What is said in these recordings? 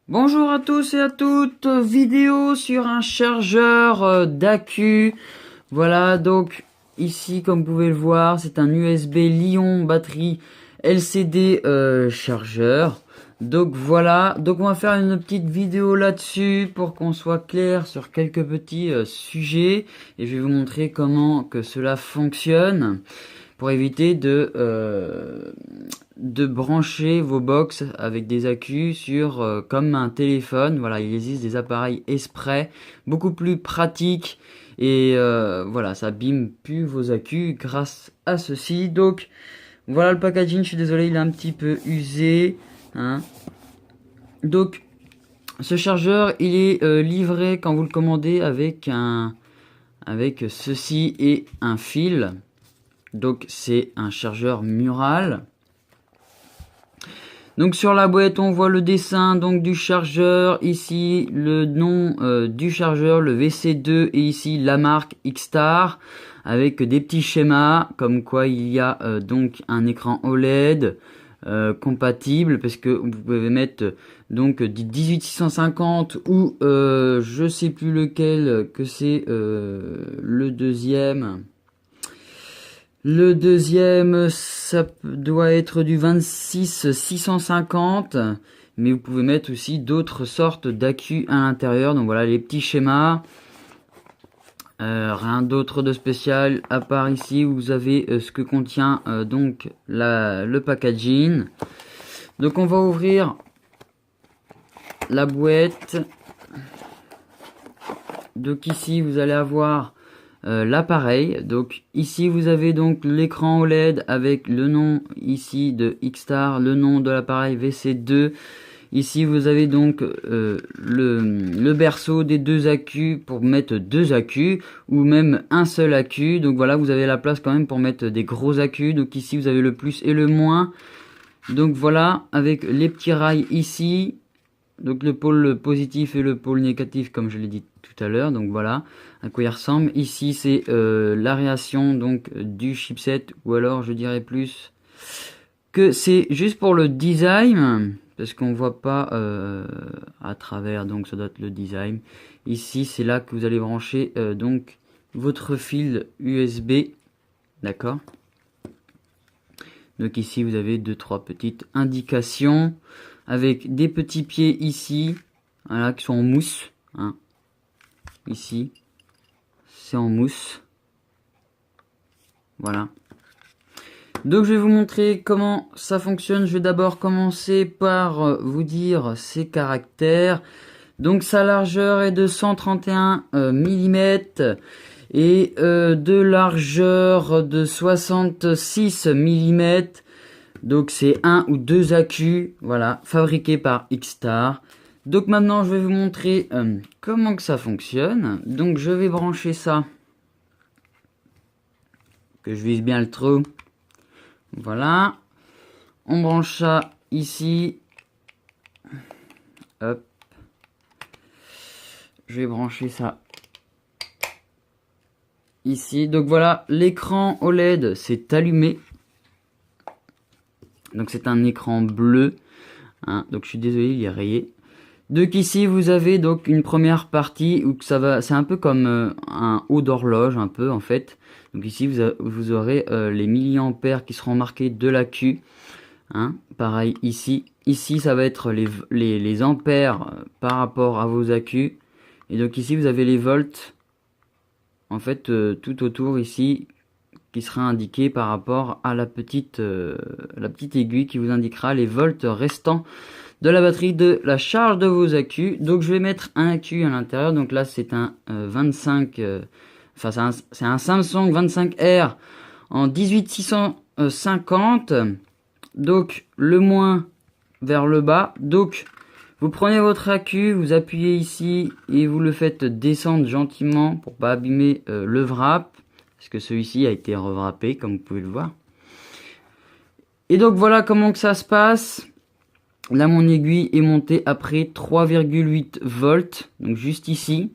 Bonjour à tous et à toutes, vidéo sur un chargeur d'accu. Voilà, donc ici comme vous pouvez le voir, c'est un USB Li-ion batterie LCD chargeur. Donc voilà, donc on va faire une petite vidéo là-dessus pour qu'on soit clair sur quelques petits sujets. Et je vais vous montrer comment que cela fonctionne pour éviter de brancher vos box avec des accus sur comme un téléphone. Voilà, il existe des appareils exprès beaucoup plus pratiques et voilà, ça abîme plus vos accus grâce à ceci. Donc voilà le packaging, je suis désolé, il est un petit peu usé, hein. Donc ce chargeur, il est livré quand vous le commandez avec ceci et un fil. Donc c'est un chargeur mural. Donc sur la boîte on voit le dessin donc du chargeur, ici le nom du chargeur, le VC2, et ici la marque X-Star avec des petits schémas comme quoi il y a donc un écran OLED compatible, parce que vous pouvez mettre donc du 18650 ou je sais plus lequel que c'est, le deuxième. Le deuxième, ça doit être du 26-650, mais vous pouvez mettre aussi d'autres sortes d'accus à l'intérieur. Donc voilà les petits schémas. Rien d'autre de spécial à part ici où vous avez ce que contient donc le packaging. Donc on va ouvrir la boîte. Donc ici vous allez avoir l'appareil. Donc ici vous avez donc l'écran OLED avec le nom ici de X-Star, le nom de l'appareil VC2. Ici vous avez donc le berceau des deux accus pour mettre deux accus ou même un seul accu. Donc voilà, vous avez la place quand même pour mettre des gros accus. Donc ici vous avez le plus et le moins. Donc voilà, avec les petits rails ici. Donc le pôle positif et le pôle négatif comme je l'ai dit tout à l'heure. Donc voilà à quoi il ressemble. Ici c'est l'aération donc du chipset, ou alors je dirais plus que c'est juste pour le design, parce qu'on voit pas à travers, donc ça doit être le design. Ici c'est là que vous allez brancher donc votre fil USB, d'accord. Donc ici vous avez deux trois petites indications avec des petits pieds ici, voilà, qui sont en mousse, hein. Ici c'est en mousse, voilà. Donc je vais vous montrer comment ça fonctionne. Je vais d'abord commencer par vous dire ses caractères. Donc sa largeur est de 131 mm et de largeur de 66 mm. Donc c'est un ou deux accus, voilà, fabriqués par X-Star. Donc maintenant je vais vous montrer comment que ça fonctionne. Donc je vais brancher ça, que je vise bien le trou. Voilà, on branche ça ici. Hop, je vais brancher ça ici. Donc voilà, l'écran OLED s'est allumé. Donc c'est un écran bleu, hein. Donc je suis désolé, il est rayé. Donc ici vous avez donc une première partie où ça va, c'est un peu comme un haut d'horloge un peu en fait. Donc ici vous aurez les milliampères qui seront marqués de l'accu, hein. Pareil ici, ça va être les ampères par rapport à vos accus. Et donc ici vous avez les volts en fait tout autour ici, qui sera indiqué par rapport à la petite aiguille qui vous indiquera les volts restants de la batterie de la charge de vos accus. Donc je vais mettre un accu à l'intérieur. Donc là c'est un 25, enfin c'est un Samsung 25R en 18650. Donc le moins vers le bas. Donc vous prenez votre accu, vous appuyez ici et vous le faites descendre gentiment pour pas abîmer le wrap, parce que celui-ci a été rewrappé comme vous pouvez le voir. Et donc voilà comment que ça se passe. Là mon aiguille est montée après 3,8 volts, donc juste ici.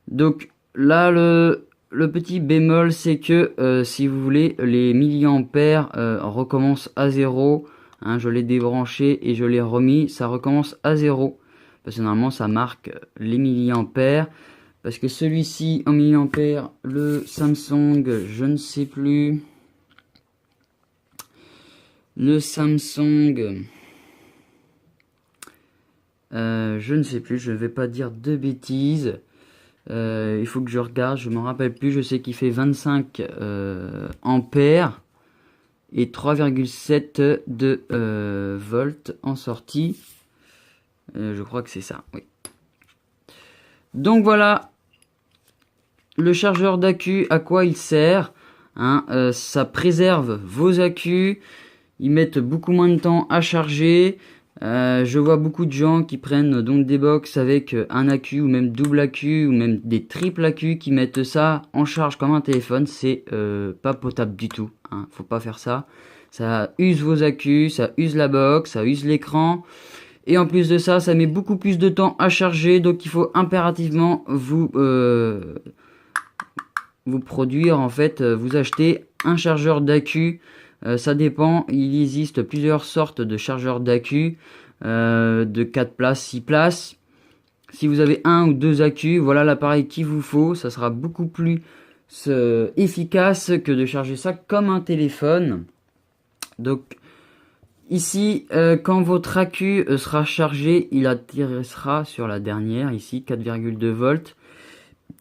Donc là le petit bémol c'est que si vous voulez les milliampères recommencent à 0 Hein, je l'ai débranché et je l'ai remis, ça recommence à 0. Parce que normalement ça marque les milliampères. Parce que celui-ci en milliampères, le Samsung, je ne sais plus. Le Samsung, je ne sais plus, je ne vais pas dire de bêtises. Il faut que je regarde, je m'en rappelle plus. Je sais qu'il fait 25 ampères et 3,7 de volts en sortie. Je crois que c'est ça, oui. Donc voilà, le chargeur d'accu, à quoi il sert, hein, ça préserve vos accus, ils mettent beaucoup moins de temps à charger. Je vois beaucoup de gens qui prennent donc des box avec un accu ou même double accu ou même des triple accus qui mettent ça en charge comme un téléphone. C'est pas potable du tout, hein, faut pas faire ça. Ça use vos accus, ça use la box, ça use l'écran. Et en plus de ça, ça met beaucoup plus de temps à charger. Donc il faut impérativement vous produire, en fait, vous acheter un chargeur d'accu. Ça dépend, il existe plusieurs sortes de chargeurs d'accu, de 4 places, 6 places. Si vous avez un ou deux accus, voilà l'appareil qu'il vous faut. Ça sera beaucoup plus efficace que de charger ça comme un téléphone. Donc ici, quand votre accu sera chargé, il atterrira sur la dernière, ici 4,2 volts.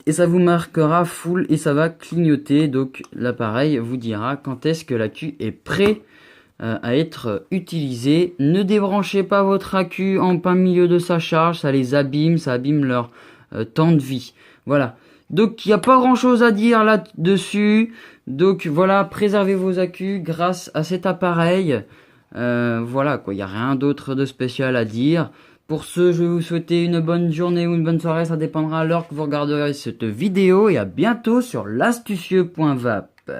Et ça vous marquera full et ça va clignoter. Donc l'appareil vous dira quand est-ce que l'accu est prêt à être utilisé. Ne débranchez pas votre accu en plein milieu de sa charge, ça les abîme, ça abîme leur temps de vie. Voilà. Donc il n'y a pas grand chose à dire là-dessus. Donc voilà, préservez vos accus grâce à cet appareil. Voilà quoi, il n'y a rien d'autre de spécial à dire. Pour ce, je vais vous souhaiter une bonne journée ou une bonne soirée, ça dépendra à l'heure que vous regarderez cette vidéo et à bientôt sur l'astucieux.vap.